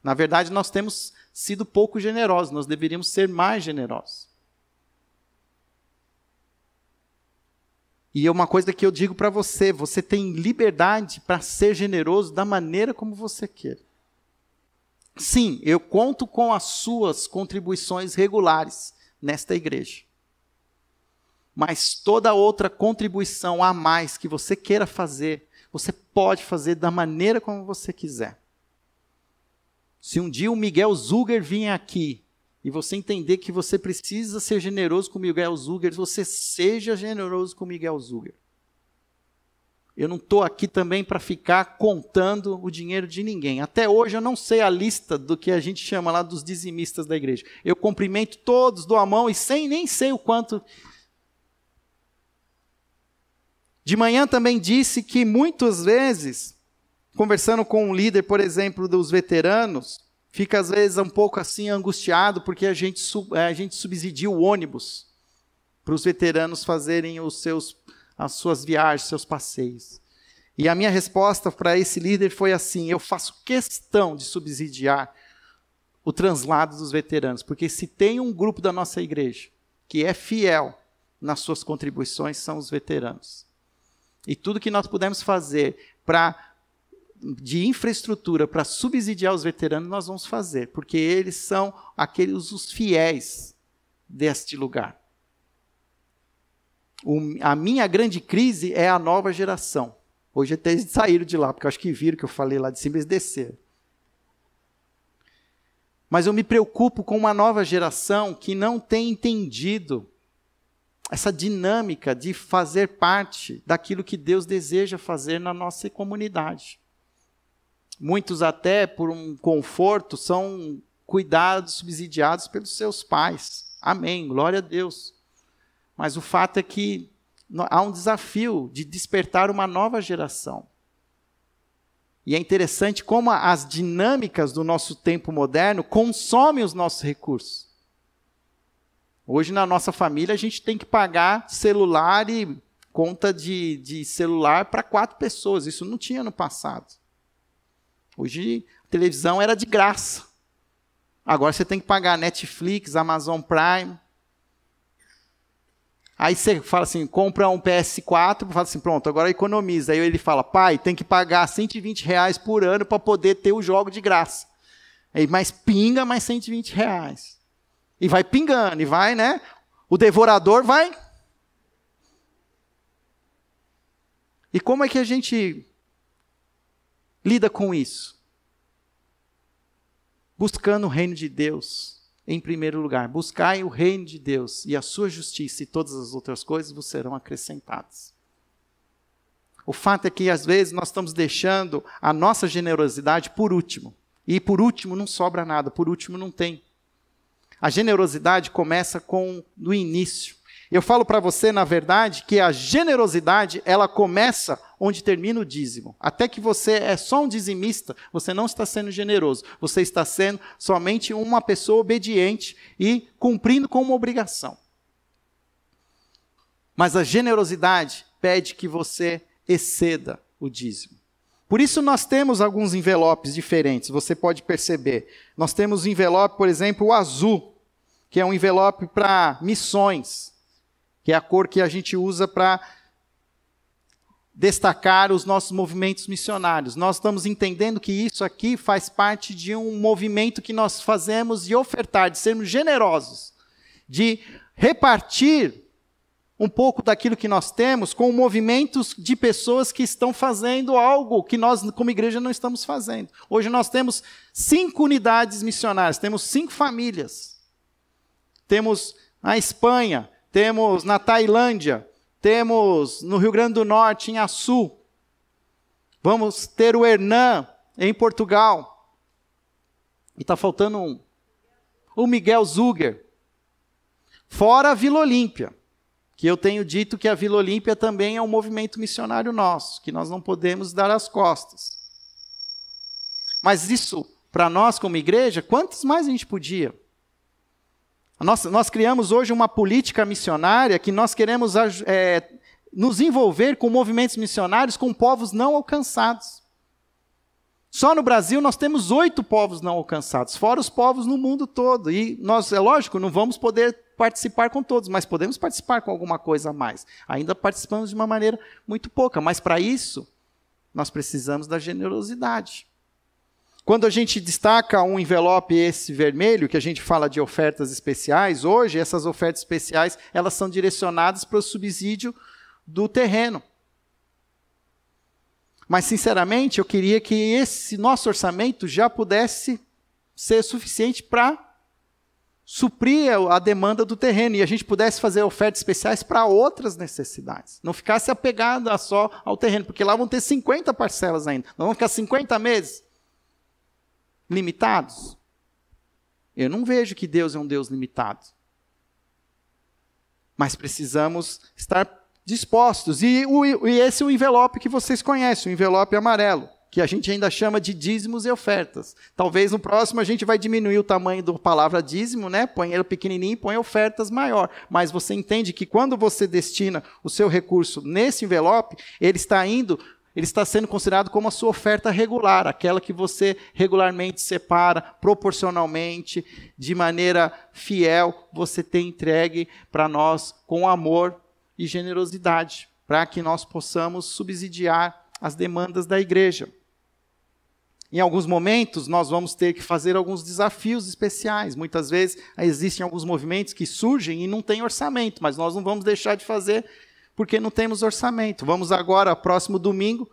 Na verdade, nós temos sido pouco generosos, nós deveríamos ser mais generosos. E é uma coisa que eu digo para você, você tem liberdade para ser generoso da maneira como você quer. Sim, eu conto com as suas contribuições regulares nesta igreja. Mas toda outra contribuição a mais que você queira fazer, você pode fazer da maneira como você quiser. Se um dia o Miguel Zuger vir aqui e você entender que você precisa ser generoso com o Miguel Zuger, você seja generoso com o Miguel Zuger. Eu não estou aqui também para ficar contando o dinheiro de ninguém. Até hoje eu não sei a lista do que a gente chama lá dos dizimistas da igreja. Eu cumprimento todos, dou a mão e nem sei o quanto. De manhã também disse que muitas vezes, conversando com um líder, por exemplo, dos veteranos, fica às vezes um pouco assim angustiado porque a gente subsidia o ônibus para os veteranos fazerem as suas viagens, seus passeios. E a minha resposta para esse líder foi assim: eu faço questão de subsidiar o translado dos veteranos, porque se tem um grupo da nossa igreja que é fiel nas suas contribuições, são os veteranos. E tudo que nós pudermos fazer para de infraestrutura para subsidiar os veteranos, nós vamos fazer, porque eles são os fiéis deste lugar. A minha grande crise é a nova geração. Hoje até eles saíram de lá, porque eu acho que viram que eu falei lá de cima, eles desceram. Mas eu me preocupo com uma nova geração que não tem entendido essa dinâmica de fazer parte daquilo que Deus deseja fazer na nossa comunidade. Muitos até, por um conforto, são cuidados, subsidiados pelos seus pais. Amém, glória a Deus. Mas o fato é que há um desafio de despertar uma nova geração. E é interessante como as dinâmicas do nosso tempo moderno consomem os nossos recursos. Hoje, na nossa família, a gente tem que pagar celular e conta de celular para 4 pessoas. Isso não tinha no passado. Hoje, a televisão era de graça. Agora você tem que pagar Netflix, Amazon Prime. Aí você fala assim, compra um PS4, fala assim, pronto, agora economiza. Aí ele fala, pai, tem que pagar R$120 por ano para poder ter o jogo de graça. Aí, mas pinga mais R$120. E vai pingando, e vai, né? O devorador vai. E como é que a gente lida com isso? Buscando o reino de Deus. Em primeiro lugar, buscai o reino de Deus e a sua justiça e todas as outras coisas vos serão acrescentadas. O fato é que às vezes nós estamos deixando a nossa generosidade por último. E por último não sobra nada, por último não tem. A generosidade começa no início. Eu falo para você, na verdade, que a generosidade, ela começa onde termina o dízimo. Até que você é só um dizimista, você não está sendo generoso. Você está sendo somente uma pessoa obediente e cumprindo com uma obrigação. Mas a generosidade pede que você exceda o dízimo. Por isso nós temos alguns envelopes diferentes, você pode perceber. Nós temos o envelope, por exemplo, o azul, que é um envelope para missões, que é a cor que a gente usa para destacar os nossos movimentos missionários. Nós estamos entendendo que isso aqui faz parte de um movimento que nós fazemos de ofertar, de sermos generosos, de repartir um pouco daquilo que nós temos com movimentos de pessoas que estão fazendo algo que nós, como igreja, não estamos fazendo. Hoje nós temos 5 unidades missionárias, temos 5 famílias. Temos na Espanha, temos na Tailândia, temos no Rio Grande do Norte, em Açu. Vamos ter o Hernan em Portugal. E está faltando um. O Miguel Zuger. Fora a Vila Olímpia, que eu tenho dito que a Vila Olímpia também é um movimento missionário nosso, que nós não podemos dar as costas. Mas isso, para nós como igreja, quantos mais a gente podia? Nós criamos hoje uma política missionária que nós queremos nos envolver com movimentos missionários com povos não alcançados. Só no Brasil nós temos 8 povos não alcançados, fora os povos no mundo todo. E nós, é lógico, não vamos poder participar com todos, mas podemos participar com alguma coisa a mais. Ainda participamos de uma maneira muito pouca, mas para isso nós precisamos da generosidade. Quando a gente destaca um envelope esse vermelho, que a gente fala de ofertas especiais, hoje essas ofertas especiais, elas são direcionadas para o subsídio do terreno. Mas, sinceramente, eu queria que esse nosso orçamento já pudesse ser suficiente para suprir a demanda do terreno e a gente pudesse fazer ofertas especiais para outras necessidades. Não ficasse apegado só ao terreno, porque lá vão ter 50 parcelas ainda. Não vão ficar 50 meses limitados? Eu não vejo que Deus é um Deus limitado. Mas precisamos estar dispostos. E esse é o envelope que vocês conhecem, o envelope amarelo, que a gente ainda chama de dízimos e ofertas. Talvez no próximo a gente vai diminuir o tamanho da palavra dízimo, né? Põe ele pequenininho e põe ofertas maior. Mas você entende que quando você destina o seu recurso nesse envelope, ele está sendo considerado como a sua oferta regular, aquela que você regularmente separa, proporcionalmente, de maneira fiel, você tem entregue para nós com amor e generosidade, para que nós possamos subsidiar as demandas da igreja. Em alguns momentos, nós vamos ter que fazer alguns desafios especiais. Muitas vezes, existem alguns movimentos que surgem e não tem orçamento, mas nós não vamos deixar de fazer porque não temos orçamento. Vamos agora, próximo domingo,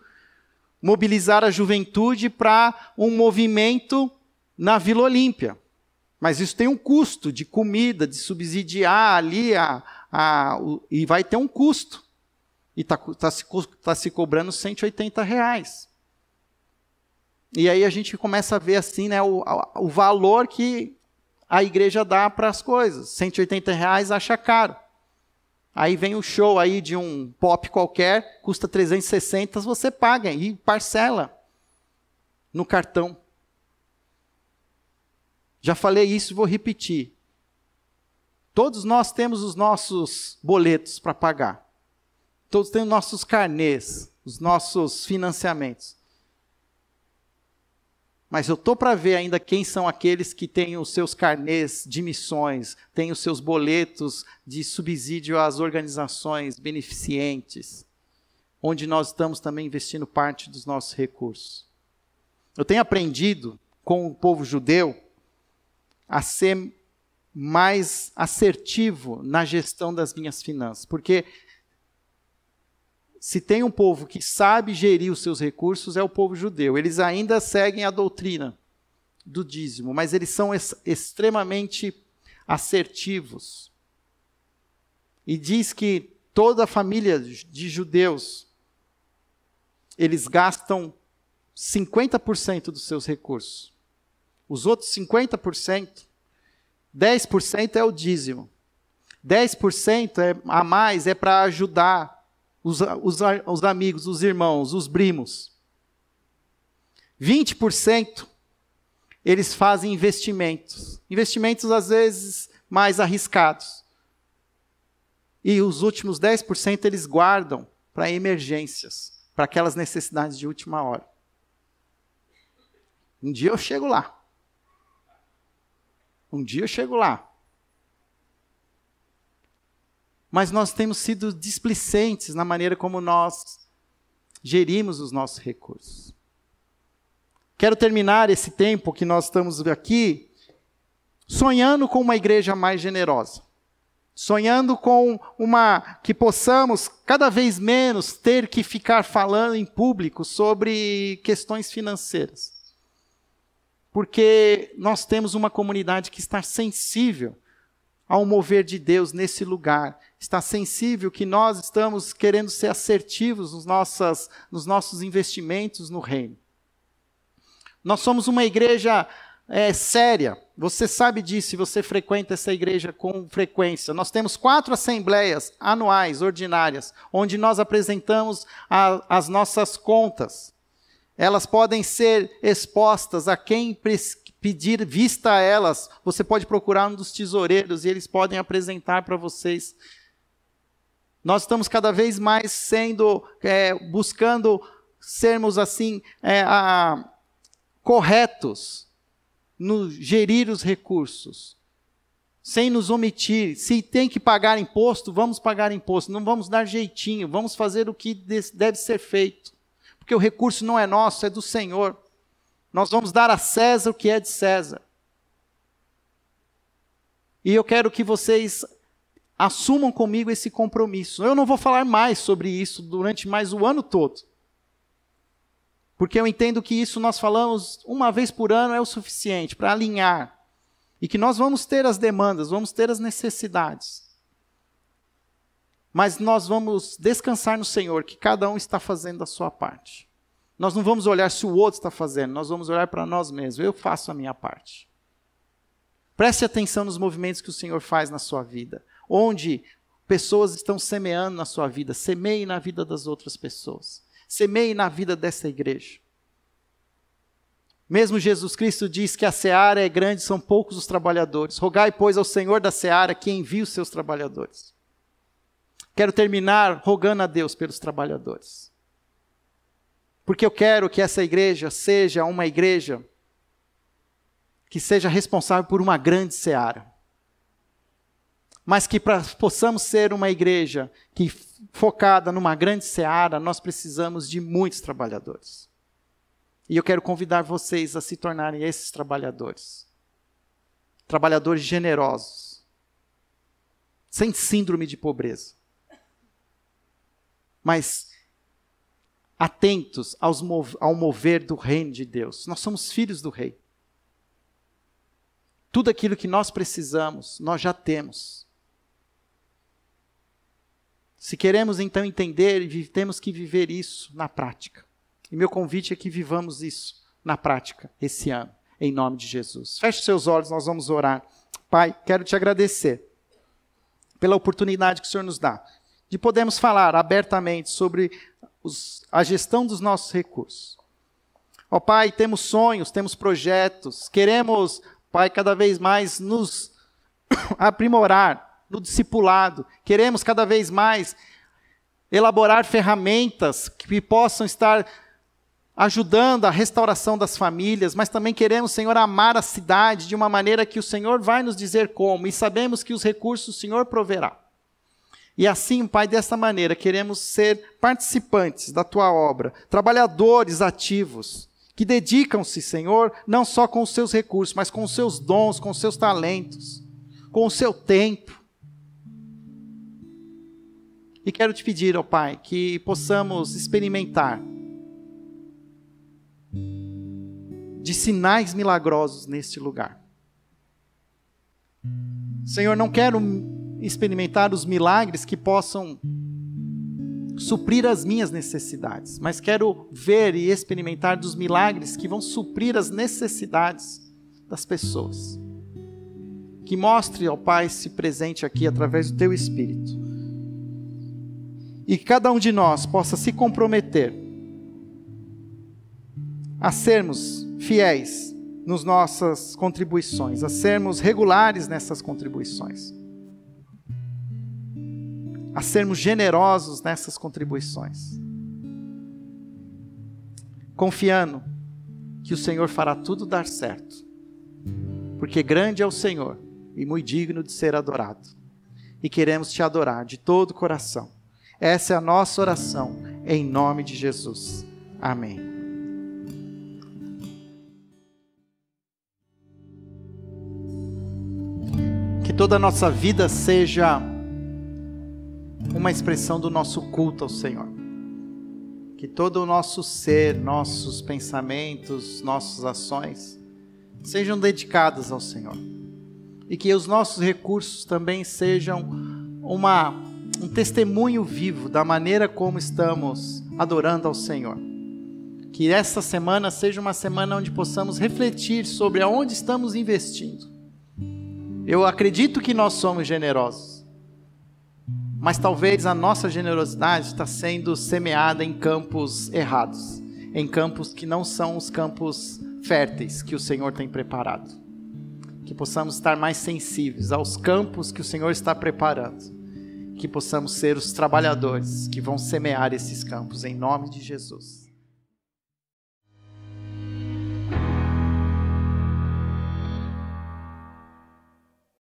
mobilizar a juventude para um movimento na Vila Olímpia. Mas isso tem um custo de comida, de subsidiar ali, e vai ter um custo. E está se cobrando R$180. E aí a gente começa a ver assim, né, o valor que a igreja dá para as coisas. R$180 acha caro. Aí vem o show aí de um pop qualquer, custa 360, você paga e parcela no cartão. Já falei isso e vou repetir. Todos nós temos os nossos boletos para pagar. Todos temos nossos carnês, os nossos financiamentos. Mas eu estou para ver ainda quem são aqueles que têm os seus carnês de missões, têm os seus boletos de subsídio às organizações beneficentes, onde nós estamos também investindo parte dos nossos recursos. Eu tenho aprendido com o povo judeu a ser mais assertivo na gestão das minhas finanças, porque se tem um povo que sabe gerir os seus recursos, é o povo judeu. Eles ainda seguem a doutrina do dízimo, mas eles são extremamente assertivos. E diz que toda a família de judeus, eles gastam 50% dos seus recursos. Os outros 50%, 10% é o dízimo. 10% a mais é para ajudar os amigos, os irmãos, os primos. 20% eles fazem investimentos. Investimentos, às vezes, mais arriscados. E os últimos 10% eles guardam para emergências, para aquelas necessidades de última hora. Um dia eu chego lá. Um dia eu chego lá. Mas nós temos sido displicentes na maneira como nós gerimos os nossos recursos. Quero terminar esse tempo que nós estamos aqui sonhando com uma igreja mais generosa. Sonhando com que possamos cada vez menos ter que ficar falando em público sobre questões financeiras. Porque nós temos uma comunidade que está sensível ao mover de Deus nesse lugar. Está sensível que nós estamos querendo ser assertivos nos nossos investimentos no reino. Nós somos uma igreja séria. Você sabe disso, se você frequenta essa igreja com frequência. Nós temos 4 assembleias anuais, ordinárias, onde nós apresentamos as nossas contas. Elas podem ser expostas a quem pedir vista a elas. Você pode procurar um dos tesoureiros e eles podem apresentar para vocês. Nós estamos cada vez mais buscando sermos assim, corretos no gerir os recursos, sem nos omitir. Se tem que pagar imposto, vamos pagar imposto, não vamos dar jeitinho, vamos fazer o que deve ser feito, porque o recurso não é nosso, é do Senhor. Nós vamos dar a César o que é de César. E eu quero que vocês assumam comigo esse compromisso. Eu não vou falar mais sobre isso durante mais o ano todo. Porque eu entendo que isso nós falamos uma vez por ano é o suficiente para alinhar. E que nós vamos ter as demandas, vamos ter as necessidades. Mas nós vamos descansar no Senhor, que cada um está fazendo a sua parte. Nós não vamos olhar se o outro está fazendo, nós vamos olhar para nós mesmos. Eu faço a minha parte. Preste atenção nos movimentos que o Senhor faz na sua vida. Onde pessoas estão semeando na sua vida. Semeie na vida das outras pessoas. Semeie na vida dessa igreja. Mesmo Jesus Cristo diz que a seara é grande, são poucos os trabalhadores. Rogai, pois, ao Senhor da seara que envie os seus trabalhadores. Quero terminar rogando a Deus pelos trabalhadores. Porque eu quero que essa igreja seja uma igreja que seja responsável por uma grande seara. Mas que possamos ser uma igreja que, focada numa grande seara, nós precisamos de muitos trabalhadores. E eu quero convidar vocês a se tornarem esses trabalhadores. Trabalhadores generosos. Sem síndrome de pobreza. Mas atentos ao mover do reino de Deus. Nós somos filhos do rei. Tudo aquilo que nós precisamos, nós já temos. Se queremos então entender, temos que viver isso na prática. E meu convite é que vivamos isso na prática esse ano, em nome de Jesus. Feche seus olhos, nós vamos orar. Pai, quero te agradecer pela oportunidade que o Senhor nos dá de podermos falar abertamente sobre a gestão dos nossos recursos. Ó Pai, temos sonhos, temos projetos, queremos, Pai, cada vez mais nos aprimorar no discipulado, queremos cada vez mais elaborar ferramentas que possam estar ajudando a restauração das famílias, mas também queremos, Senhor, amar a cidade de uma maneira que o Senhor vai nos dizer como, e sabemos que os recursos o Senhor proverá. E assim, Pai, dessa maneira, queremos ser participantes da Tua obra, trabalhadores ativos, que dedicam-se, Senhor, não só com os seus recursos, mas com os seus dons, com os seus talentos, com o seu tempo. E quero te pedir, ó Pai, que possamos experimentar de sinais milagrosos neste lugar. Senhor, não quero experimentar os milagres que possam suprir as minhas necessidades, mas quero ver e experimentar dos milagres que vão suprir as necessidades das pessoas. Que mostre ao Pai esse presente aqui através do Teu Espírito. E que cada um de nós possa se comprometer a sermos fiéis nas nossas contribuições, a sermos regulares nessas contribuições, a sermos generosos nessas contribuições, confiando que o Senhor fará tudo dar certo, porque grande é o Senhor e muito digno de ser adorado, e queremos te adorar de todo o coração. Essa é a nossa oração, em nome de Jesus. Amém. Que toda a nossa vida seja uma expressão do nosso culto ao Senhor. Que todo o nosso ser, nossos pensamentos, nossas ações sejam dedicadas ao Senhor. E que os nossos recursos também sejam um testemunho vivo da maneira como estamos adorando ao Senhor. Que essa semana seja uma semana onde possamos refletir sobre aonde estamos investindo. Eu acredito que nós somos generosos, mas talvez a nossa generosidade está sendo semeada em campos errados, em campos que não são os campos férteis que o Senhor tem preparado. Que possamos estar mais sensíveis aos campos que o Senhor está preparando, que possamos ser os trabalhadores que vão semear esses campos, em nome de Jesus.